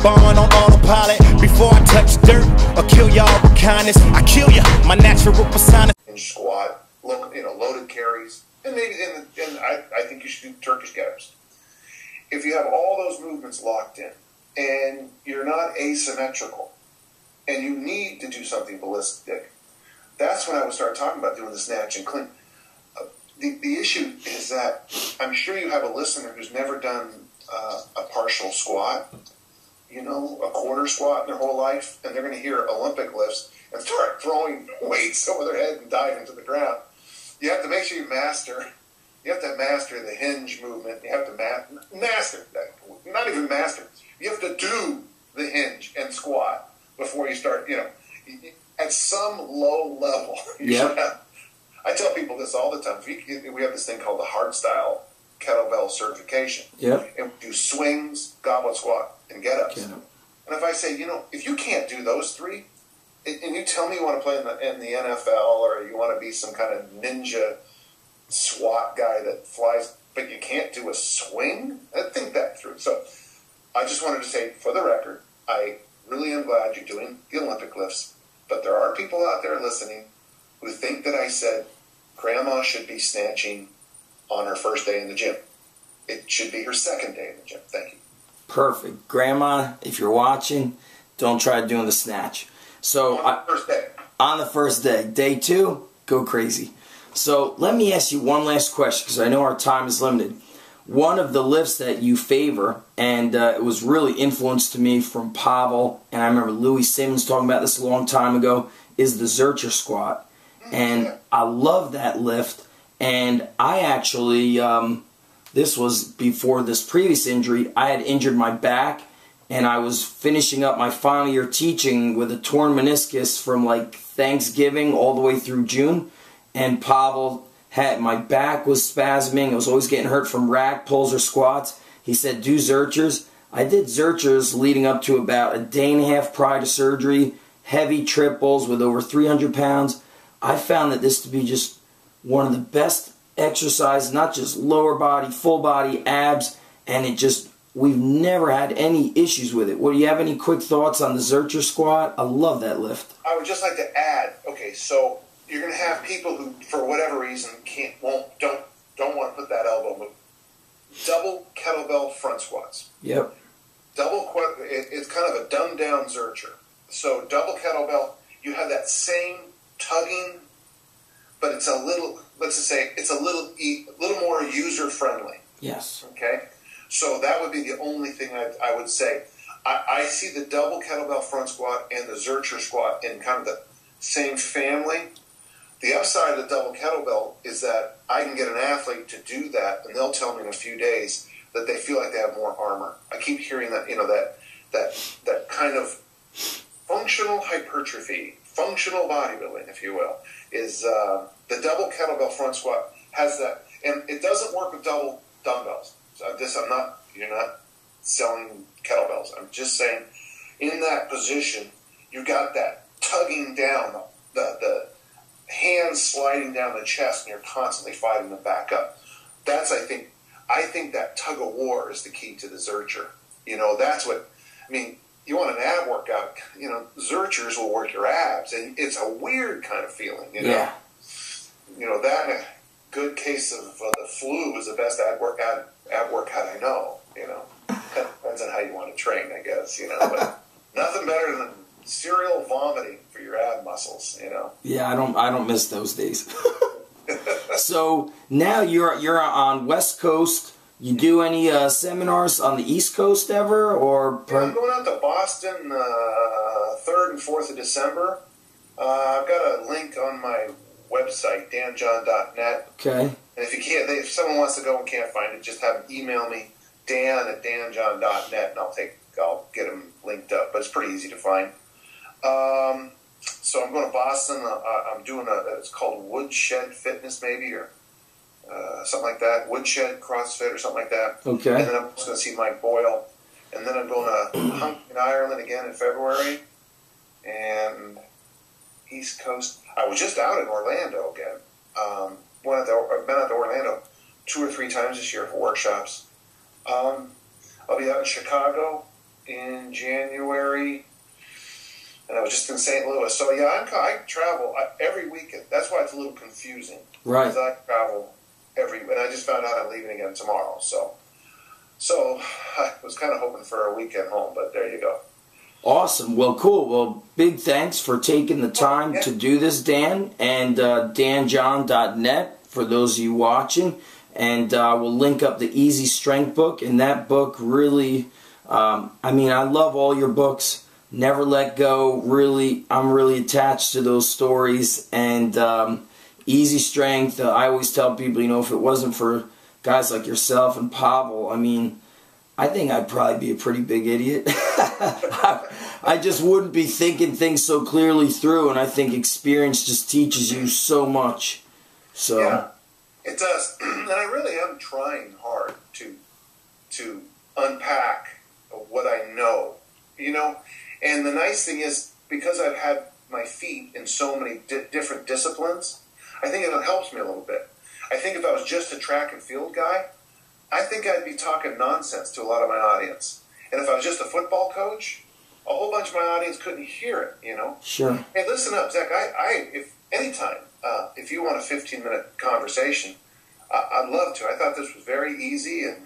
born on autopilot. Before I touch dirt or kill y'all with kindness, I kill ya, my natural persona. And squat, loaded carries, and maybe and I think you should do Turkish get-ups. If you have all those movements locked in, and you're not asymmetrical, and you need to do something ballistic, that's when I would start talking about doing the snatch and clean. The issue is that I'm sure you have a listener who's never done a partial squat, a quarter squat in their whole life, and they're going to hear Olympic lifts and start throwing weights over their head and dive into the ground. You have to make sure you master the hinge movement. You have to master, not even master. You have to do the hinge and squat before you start, at some low level. You should have. I tell people this all the time. We have this thing called the hardstyle kettlebell certification. Yep. And we do swings, goblet squat, and get-ups. And if I say, if you can't do those three, and you tell me you want to play in the NFL or you want to be some kind of ninja SWAT guy that flies, but you can't do a swing, think that through. So I just wanted to say, for the record, I really am glad you're doing the Olympic lifts, but there are people out there listening who think that I said grandma should be snatching on her first day in the gym. It should be her second day in the gym. Thank you. Perfect. Grandma, if you're watching, don't try doing the snatch. So on the first day. On the first day. Day 2, go crazy. So let me ask you one last question, because I know our time is limited. One of the lifts that you favor, and it was really influenced to me from Pavel, and I remember Louis Simmons talking about this a long time ago, is the Zercher squat. And I love that lift, and I actually, this was before this previous injury, I had injured my back, and I was finishing up my final year teaching with a torn meniscus from like Thanksgiving all the way through June, and Pavel had, my back was spasming, I was always getting hurt from rack pulls or squats. He said, do Zerchers. I did Zerchers leading up to about a day and a half prior to surgery, heavy triples with over 300 pounds. I found that this to be just one of the best exercises, not just lower body, full body, abs, and it just, we've never had any issues with it. Well, do you have any quick thoughts on the Zercher squat? I love that lift. I would just like to add, okay, so you're going to have people who, for whatever reason, don't want to put that elbow move. Double kettlebell front squats. Yep. It's kind of a dumbed down Zercher. So double kettlebell, you have that same tugging, but it's a little, let's just say, it's a little more user friendly. Yes. Okay. So that would be the only thing I would say. I see the double kettlebell front squat and the Zercher squat in kind of the same family. The upside of the double kettlebell is that I can get an athlete to do that, and they'll tell me in a few days that they feel like they have more armor. I keep hearing that, that kind of functional hypertrophy, functional bodybuilding, if you will, is the double kettlebell front squat has that, and it doesn't work with double dumbbells. So you're not selling kettlebells. I'm just saying, in that position, you got that tugging down, the hands sliding down the chest, and you're constantly fighting them back up. That's, I think that tug of war is the key to the Zercher. That's what, you want an ab workout, Zerchers will work your abs, and it's a weird kind of feeling, Yeah. That in a good case of the flu is the best ab workout I know, Depends on how you want to train, I guess, but nothing better than serial vomiting for your ab muscles, Yeah, I don't miss those days. So now you're on West Coast. You do any seminars on the East Coast ever, or? Yeah, I'm going out to Boston 3rd and 4th of December. I've got a link on my website, danjohn.net. Okay. And if someone wants to go and can't find it, just have them email me, dan@danjohn.net, and I'll get them linked up. But it's pretty easy to find. So I'm going to Boston. I'm doing it's called Woodshed Fitness, maybe, or something like that. Woodshed CrossFit or something like that. Okay. And then I'm just going to see Mike Boyle. And then I'm going to Hunk in Ireland again in February. And East Coast. I was just out in Orlando again. I've been out to Orlando 2 or 3 times this year for workshops. I'll be out in Chicago in January, and I was just in St. Louis. So yeah, I travel every weekend. That's why it's a little confusing. Right. Because I travel and I just found out I'm leaving again tomorrow. So I was kind of hoping for a weekend home, but there you go. Awesome. Well, cool. Well, big thanks for taking the time to do this, Dan, and danjohn.net for those of you watching. And we'll link up the Easy Strength book. And that book really, I love all your books. Never Let Go. Really, I'm really attached to those stories. And Easy Strength, I always tell people, if it wasn't for guys like yourself and Pavel, I think I'd probably be a pretty big idiot. I just wouldn't be thinking things so clearly through, and I think experience just teaches you so much. So yeah, it does, and I really am trying hard to unpack what I know, And the nice thing is, because I've had my feet in so many different disciplines, I think it helps me a little bit. I think if I was just a track and field guy, I think I'd be talking nonsense to a lot of my audience. And if I was just a football coach, a whole bunch of my audience couldn't hear it, Sure. Hey, listen up, Zach. If anytime, if you want a 15-minute conversation, I'd love to. I thought this was very easy, and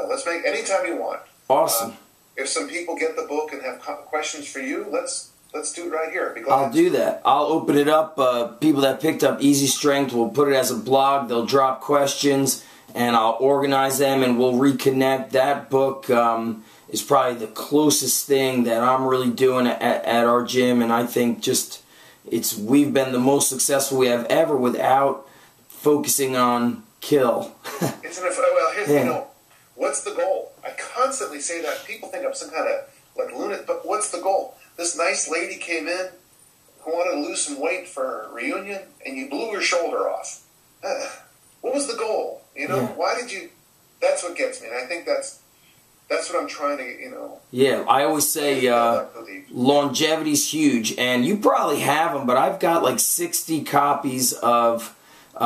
let's make anytime you want. Awesome. If some people get the book and have questions for you, let's do it right here. I'd be glad I'll do that. I'll open it up. People that picked up Easy Strength will put it as a blog. They'll drop questions, and I'll organize them, and we'll reconnect. That book is probably the closest thing that I'm really doing at our gym, and I think we've been the most successful we have ever without focusing on kill. Isn't it? Well, here's what's the goal? I constantly say that. People think I'm some kind of lunatic, but what's the goal? This nice lady came in who wanted to lose some weight for her reunion, and you blew her shoulder off. What was the goal? Why did you? That's what gets me, and I think that's what I'm trying to, Yeah, I always say longevity's huge, and you probably have them, but I've got like 60 copies of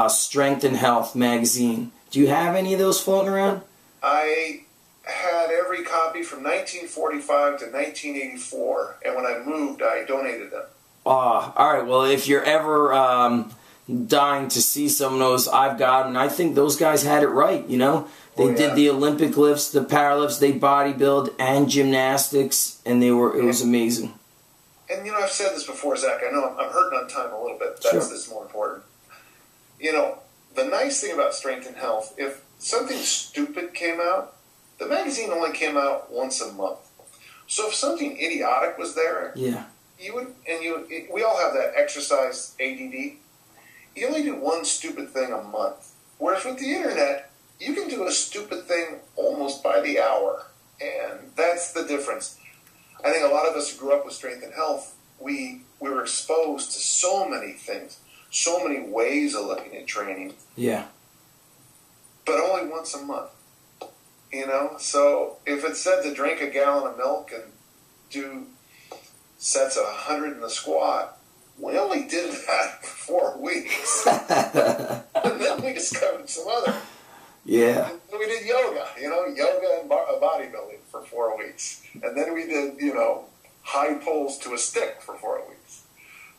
Strength and Health magazine. Do you have any of those floating around? I had every copy from 1945 to 1984, and when I moved, I donated them. All right. Well, if you're ever dying to see some of those, I've got them, and I think those guys had it right, They did the Olympic lifts, the powerlifts, they bodybuild and gymnastics, and it was amazing. And I've said this before, Zach. I know I'm hurting on time a little bit. This is more important. The nice thing about Strength and Health, if something stupid came out, the magazine only came out once a month. So if something idiotic was there, you would, we all have that exercise ADD. You only do one stupid thing a month. Whereas with the internet, you can do a stupid thing almost by the hour, and that's the difference. I think a lot of us who grew up with Strength and Health, we were exposed to so many things, so many ways of looking at training. Yeah. But only once a month, So if it said to drink a gallon of milk and do sets of 100 in the squat, we only did that for 4 weeks. And then we discovered some other. Yeah. And we did yoga, yoga and bodybuilding for 4 weeks. And then we did, high pulls to a stick for 4 weeks.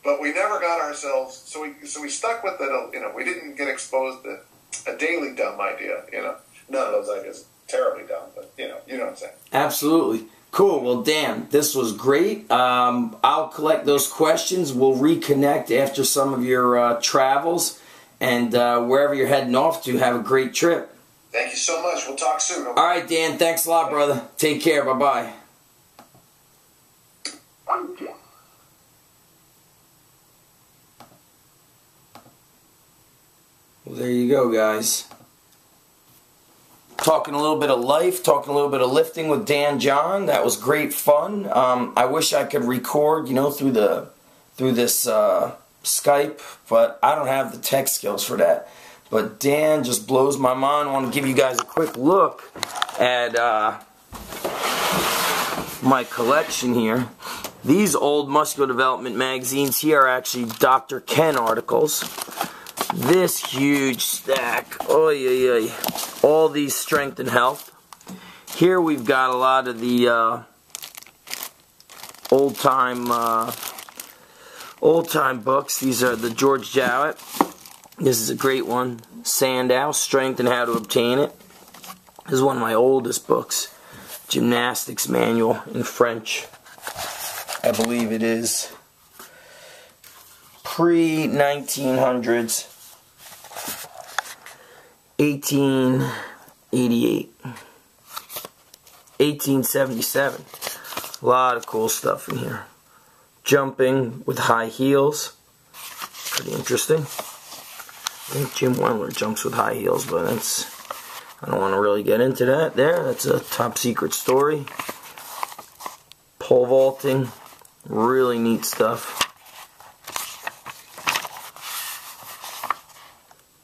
But we never got ourselves, so we stuck with it, we didn't get exposed to a daily dumb idea, None of those ideas terribly dumb, but, you know what I'm saying. Absolutely. Cool. Well, Dan, this was great. I'll collect those questions. We'll reconnect after some of your travels. And wherever you're heading off to, have a great trip. Thank you so much. We'll talk soon. Okay? All right, Dan. Thanks a lot, brother. Take care. Bye-bye. Well, there you go, guys. Talking a little bit of life, talking a little bit of lifting with Dan John. That was great fun. I wish I could record, through this Skype, but I don't have the tech skills for that. But Dan just blows my mind. I want to give you guys a quick look at my collection here. These old muscular development magazines here are actually Dr. Ken articles. This huge stack, all these Strength and Health. Here we've got a lot of the old-time books. These are the George Jowett. This is a great one. Sandow, Strength and How to Obtain It. This is one of my oldest books. Gymnastics Manual in French. I believe it is pre-1900s. 1888. 1877. A lot of cool stuff in here. Jumping with high heels. Pretty interesting. I think Jim Wendler jumps with high heels, but that's... I don't want to really get into that there. That's a top secret story. Pole vaulting. Really neat stuff.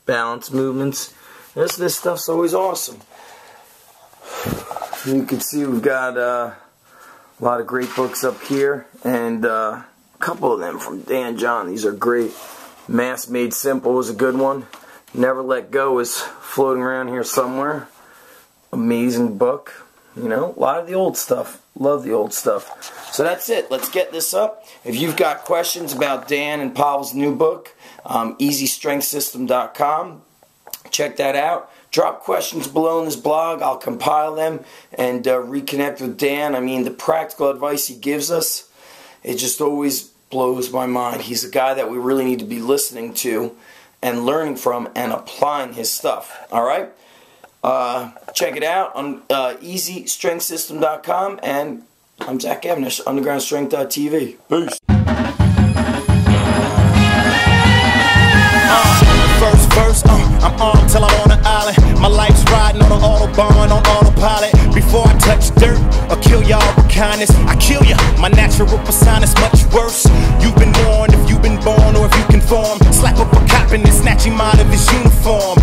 Balance movements. This stuff's always awesome. You can see we've got a lot of great books up here, and a couple of them from Dan John. These are great. Mass Made Simple is a good one. Never Let Go is floating around here somewhere. Amazing book. You know, a lot of the old stuff. Love the old stuff. So that's it. Let's get this up. If you've got questions about Dan and Pavel's new book, EasyStrengthSystem.com. Check that out. Drop questions below in this blog. I'll compile them and reconnect with Dan. I mean, the practical advice he gives us, it just always blows my mind. He's a guy that we really need to be listening to and learning from and applying his stuff. All right? Check it out on EasyStrengthSystem.com, and I'm Zach Evanish, UndergroundStrength.tv. Peace. First verse, I'm armed till I'm on an island. My life's riding on an autobahn, on autopilot. Before I touch dirt or kill y'all with kindness, I kill ya. My natural persona's much worse. You've been warned if you've been born or if you conform. Slap up a cop and then snatch him out of his uniform.